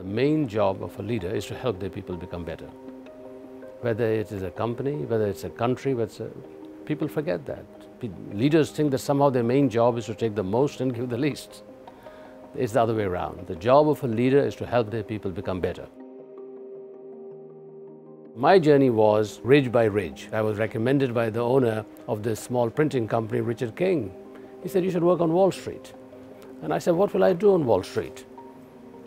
main job of a leader is to help their people become better. Whether it is a company, whether it's a country, people forget that. Leaders think that somehow their main job is to take the most and give the least. It's the other way around. The job of a leader is to help their people become better. My journey was ridge by ridge. I was recommended by the owner of this small printing company, Richard King. He said, you should work on Wall Street. And I said, what will I do on Wall Street?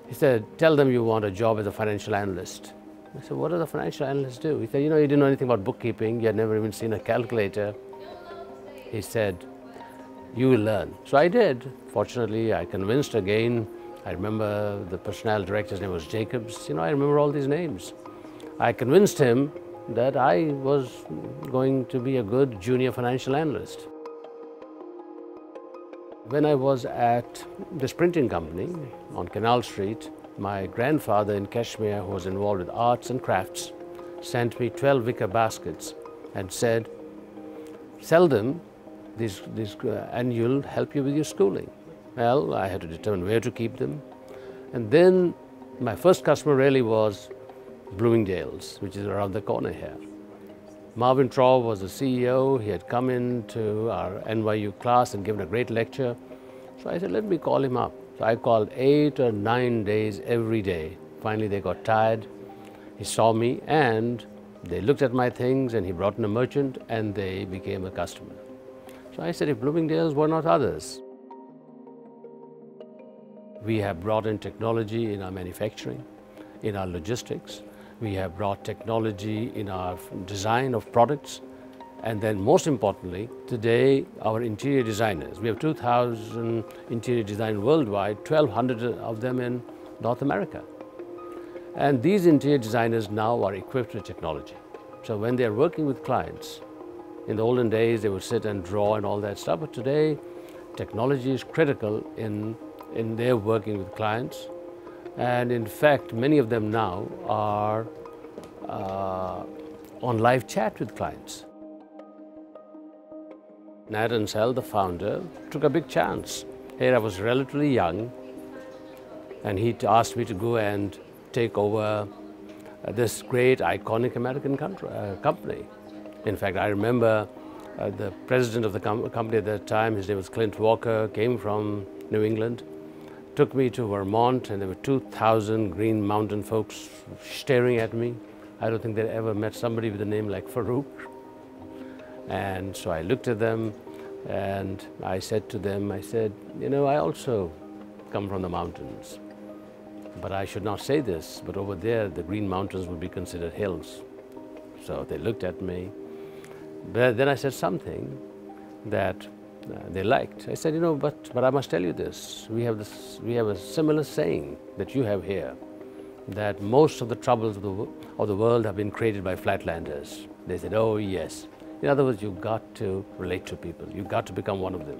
He said, tell them you want a job as a financial analyst. I said, what do the financial analysts do? He said, you didn't know anything about bookkeeping. You had never even seen a calculator. He said, you will learn. So I did. Fortunately, I convinced again. I remember the personnel director's name was Jacobs. I remember all these names. I convinced him that I was going to be a good junior financial analyst. When I was at this printing company on Canal Street, my grandfather in Kashmir, who was involved with arts and crafts, sent me 12 wicker baskets and said, sell them, and you'll help you with your schooling. Well, I had to determine where to keep them. And then my first customer really was Bloomingdale's, which is around the corner here. Marvin Traub was the CEO. He had come into our NYU class and given a great lecture. So I said, let me call him up. So I called 8 or 9 days every day. Finally, they got tired. He saw me and they looked at my things and he brought in a merchant and they became a customer. So I said, if Bloomingdale's, why not others? We have brought in technology in our manufacturing, in our logistics. We have brought technology in our design of products. And then most importantly, today, our interior designers. We have 2,000 interior designers worldwide, 1,200 of them in North America. And these interior designers now are equipped with technology. So when they're working with clients, in the olden days, they would sit and draw and all that stuff. But today, technology is critical in their working with clients. And in fact, many of them now are on live chat with clients. Nat Ansel, the founder, took a big chance. Here I was relatively young, and he asked me to go and take over this great, iconic American company. In fact, I remember the president of the company at that time, his name was Clint Walker, came from New England, took me to Vermont, and there were 2,000 Green Mountain folks staring at me. I don't think they'd ever met somebody with a name like Farooq. And so I looked at them and I said to them, I said, I also come from the mountains, but I should not say this, but over there, the Green Mountains would be considered hills. So they looked at me. But then I said something that they liked. I said, but I must tell you this. We have a similar saying that you have here, that most of the troubles of the world have been created by flatlanders. They said, oh yes. In other words, you've got to relate to people. You've got to become one of them.